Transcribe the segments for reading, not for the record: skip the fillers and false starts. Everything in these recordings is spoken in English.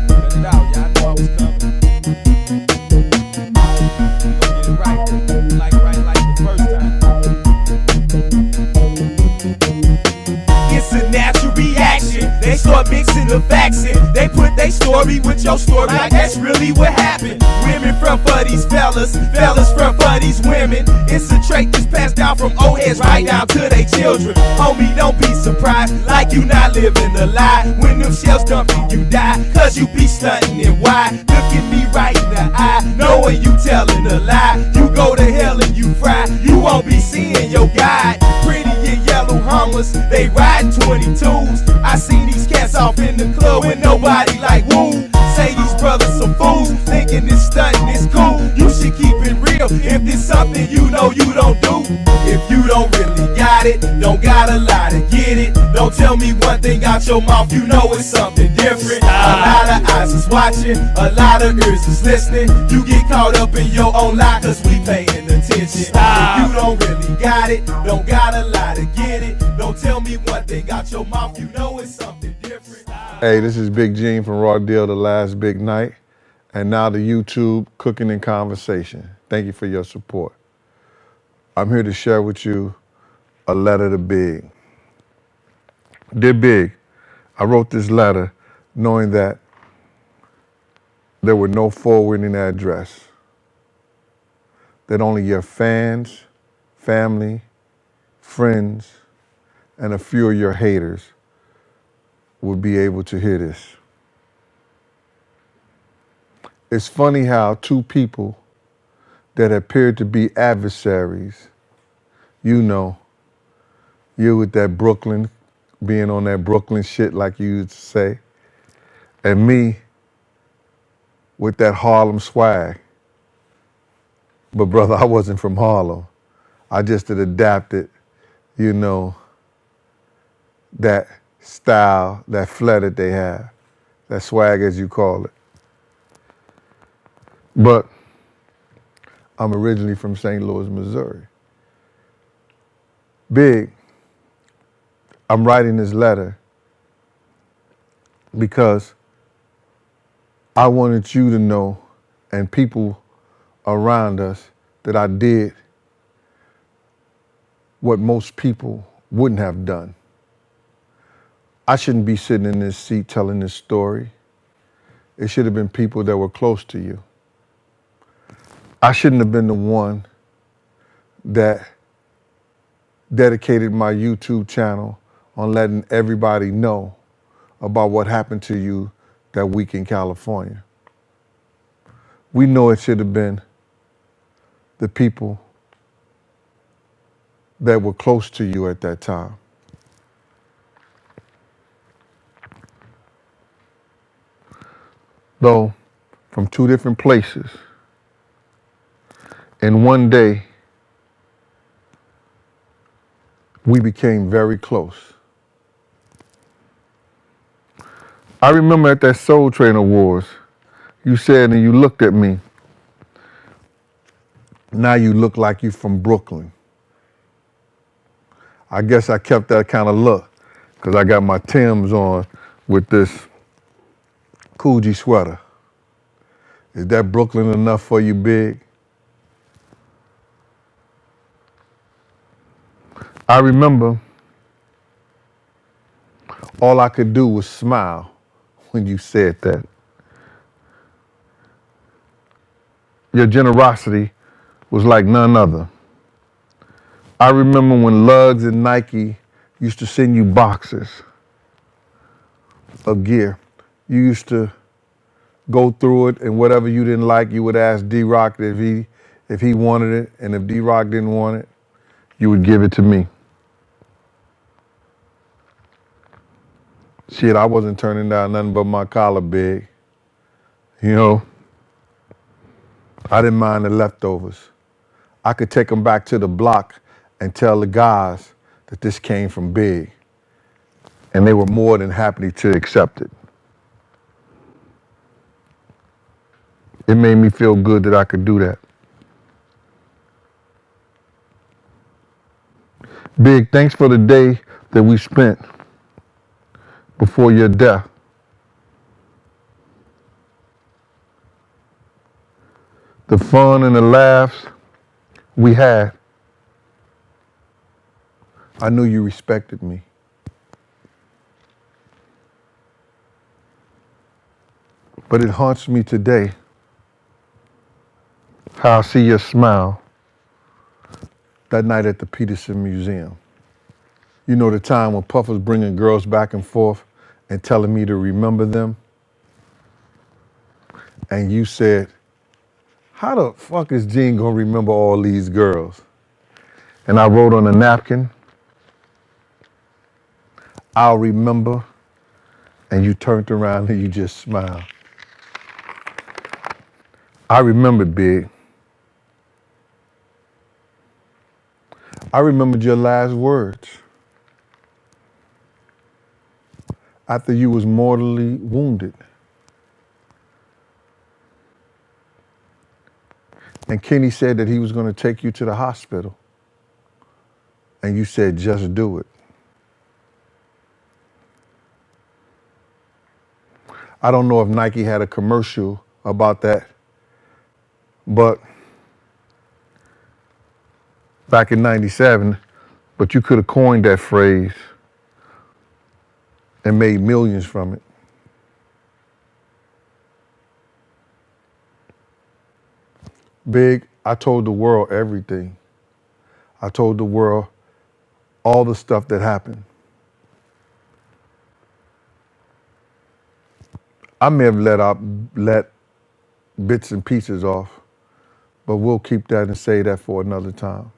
Cut it out, y'all know I was coming. We gon' get it right, like the first time. It's a natural reaction. They start mixing the facts in. They put their story with your story, like that's really what happened. Women front for these fellas, fellas front for these women. It's a trait that's passed down from old heads right down to their children. Homie, don't be surprised, like you not living a lie. When them shells dump and you die, cause you be stunting and why? Look at me right in the eye, knowing you telling a lie. You go to hell and you fry, you won't be seeing your guide. Pretty and yellow Hummers, they riding 22s. I seen these cats off in the club with nobody like woo. Say these brothers some fools, thinking this stunting is cool. You should keep it real if it's something you know you don't do. If you don't really got it, don't gotta lie to get it. Don't tell me one thing out your mouth, you know it's something different. A lot of eyes is watching, a lot of ears is listening. You get caught up in your own lie, cause we paying attention. If you don't really got it, don't gotta lie to get it. Don't tell me one thing out your mouth, you know it's something different. Hey, this is Big Gene from Raw Deal, The Last Big Night, and now the YouTube Cooking and Conversation. Thank you for your support. I'm here to share with you a letter to Big. Dear Big, I wrote this letter knowing that there were no forwarding address, that only your fans, family, friends, and a few of your haters would be able to hear this. It's funny how two people that appeared to be adversaries, you know, you with that Brooklyn, being on that Brooklyn shit like you used to say, and me with that Harlem swag. But brother, I wasn't from Harlem. I just had adapted, you know, that style, that flair that they have, that swag as you call it. But I'm originally from St. Louis, Missouri. Big, I'm writing this letter because I wanted you to know, and people around us, that I did what most people wouldn't have done. I shouldn't be sitting in this seat telling this story. It should have been people that were close to you. I shouldn't have been the one that dedicated my YouTube channel on letting everybody know about what happened to you that week in California. We know it should have been the people that were close to you at that time. Though from two different places, and one day we became very close. I remember at that Soul Train Awards, you said, and you looked at me, now you look like you from Brooklyn. I guess I kept that kind of look because I got my Timbs on with this Coogee sweater. Is that Brooklyn enough for you, Big? I remember all I could do was smile when you said that. Your generosity was like none other. I remember when Lugs and Nike used to send you boxes of gear. You used to go through it, and whatever you didn't like, you would ask D-Rock if he wanted it, and if D-Rock didn't want it, you would give it to me. Shit, I wasn't turning down nothing but my collar, Big. You know, I didn't mind the leftovers. I could take them back to the block and tell the guys that this came from Big, and they were more than happy to accept it. It made me feel good that I could do that. Big, thanks for the day that we spent before your death. The fun and the laughs we had, I knew you respected me. But it haunts me today how I see your smile that night at the Peterson Museum. You know the time when Puff was bringing girls back and forth and telling me to remember them? And you said, how the fuck is Gene gonna remember all these girls? And I wrote on a napkin, I'll remember, and you turned around and you just smiled. I remembered, Big. I remembered your last words after you was mortally wounded. And Kenny said that he was gonna take you to the hospital. And you said, just do it. I don't know if Nike had a commercial about that, but back in 97, but you could have coined that phrase and made millions from it. Big, I told the world everything. I told the world all the stuff that happened. I may have let bits and pieces off, but we'll keep that and say that for another time.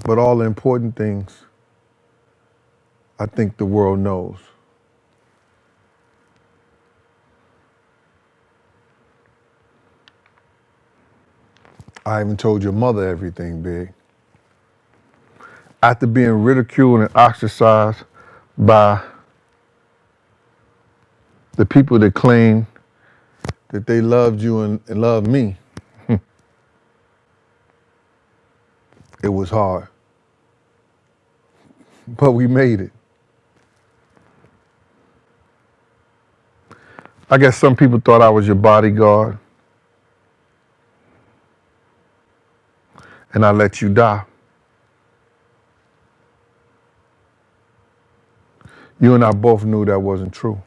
But all the important things, I think the world knows. I even told your mother everything, Big. After being ridiculed and ostracized by the people that claim that they loved you and loved me, it was hard. But we made it. I guess some people thought I was your bodyguard, and I let you die. You and I both knew that wasn't true.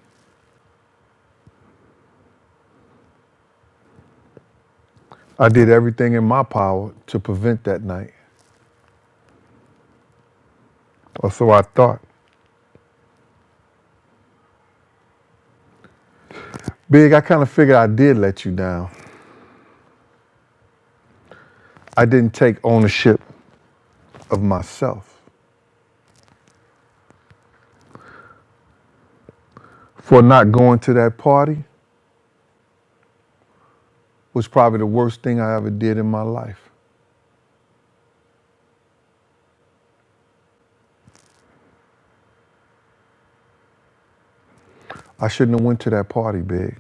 I did everything in my power to prevent that night. Or so I thought. Big, I kind of figured I did let you down. I didn't take ownership of myself. For not going to that party was probably the worst thing I ever did in my life. I shouldn't have went to that party, Big.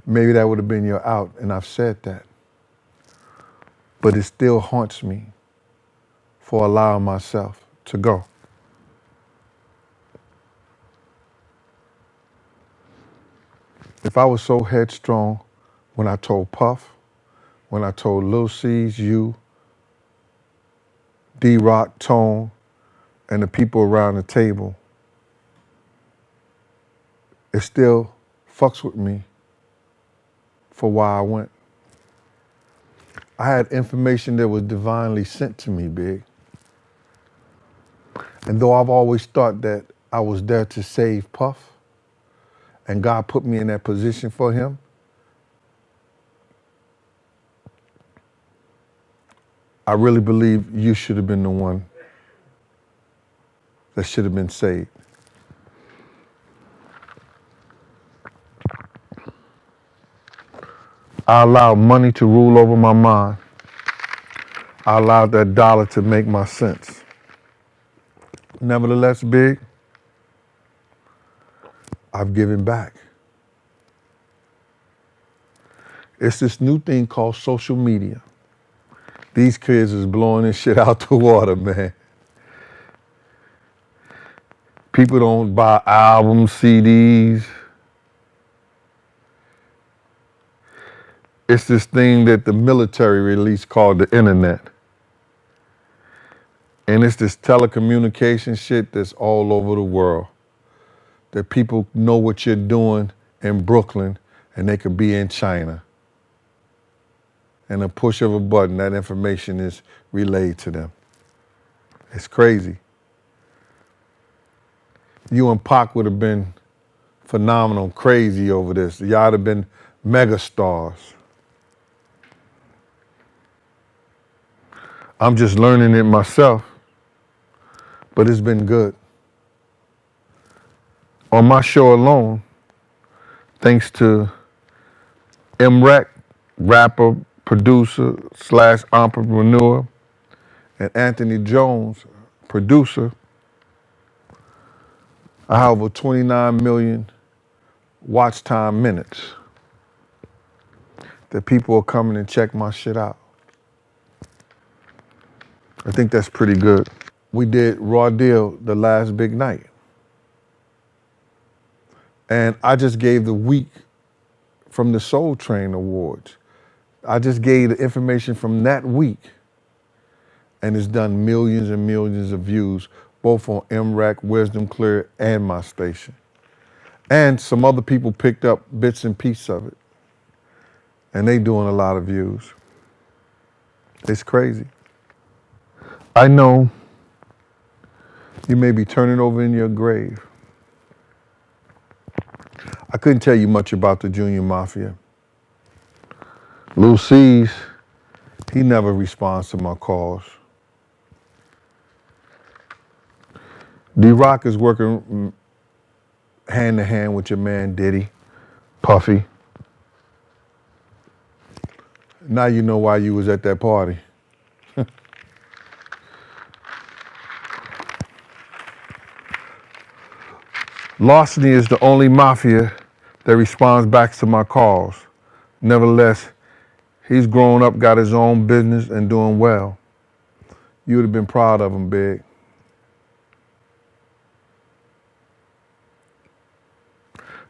Maybe that would have been your out, and I've said that. But it still haunts me for allowing myself to go. If I was so headstrong when I told Puff, when I told Lil C's, you, D-Rock, Tone, and the people around the table, it still fucks with me for why I went. I had information that was divinely sent to me, Big. And though I've always thought that I was there to save Puff, and God put me in that position for him, I really believe you should have been the one that should have been saved. I allowed money to rule over my mind. I allowed that dollar to make my sense. Nevertheless, Big, I've given back. It's this new thing called social media. These kids is blowing this shit out the water, man. People don't buy albums, CDs. It's this thing that the military released called the internet. And it's this telecommunication shit that's all over the world. That people know what you're doing in Brooklyn and they could be in China. And a push of a button, that information is relayed to them. It's crazy. You and Pac would have been phenomenal, crazy over this. Y'all would have been mega stars. I'm just learning it myself, but it's been good. On my show alone, thanks to MREC, rapper, producer / entrepreneur, and Anthony Jones, producer, I have over 29 million watch time minutes that people are coming and check my shit out. I think that's pretty good. We did Raw Deal the last big night. And I just gave the week from the Soul Train Awards. I just gave the information from that week. And it's done millions and millions of views, both on MREC, Wisdom Clear, and my station. And some other people picked up bits and pieces of it. And they doing a lot of views. It's crazy. I know you may be turning over in your grave. I couldn't tell you much about the Junior Mafia. Lil C's, he never responds to my calls. D-Rock is working hand to hand with your man Diddy, Puffy. Now you know why you was at that party. Larceny is the only mafia that responds back to my calls. Nevertheless, he's grown up, got his own business, and doing well. You would have been proud of him, Big.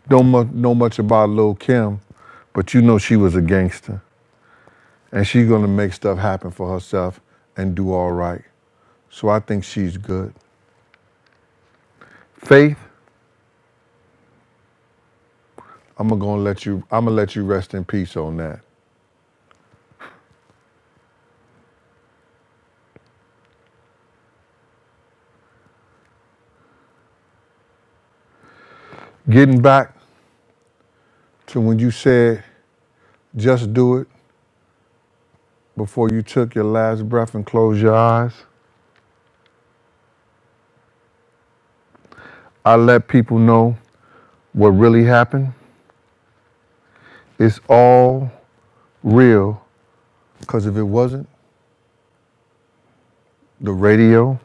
Don't know much about Lil' Kim, but you know she was a gangster. And she's gonna make stuff happen for herself and do all right. So I think she's good. Faith, I'm gonna let you rest in peace on that. Getting back to when you said, just do it before you took your last breath and closed your eyes. I let people know what really happened. It's all real, because if it wasn't, the radio,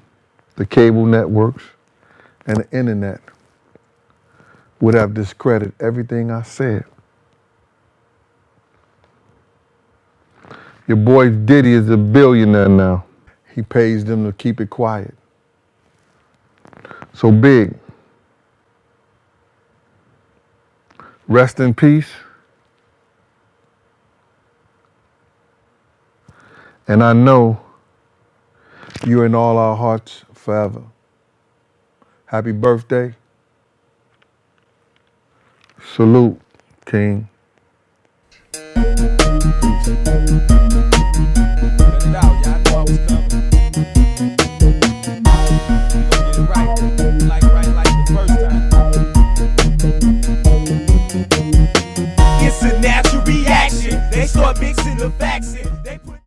the cable networks, and the internet would have discredited everything I said. Your boy Diddy is a billionaire now. He pays them to keep it quiet. So Big, rest in peace. And I know you're in all our hearts forever. Happy birthday. Salute, King. Let it out, y'all know I was coming.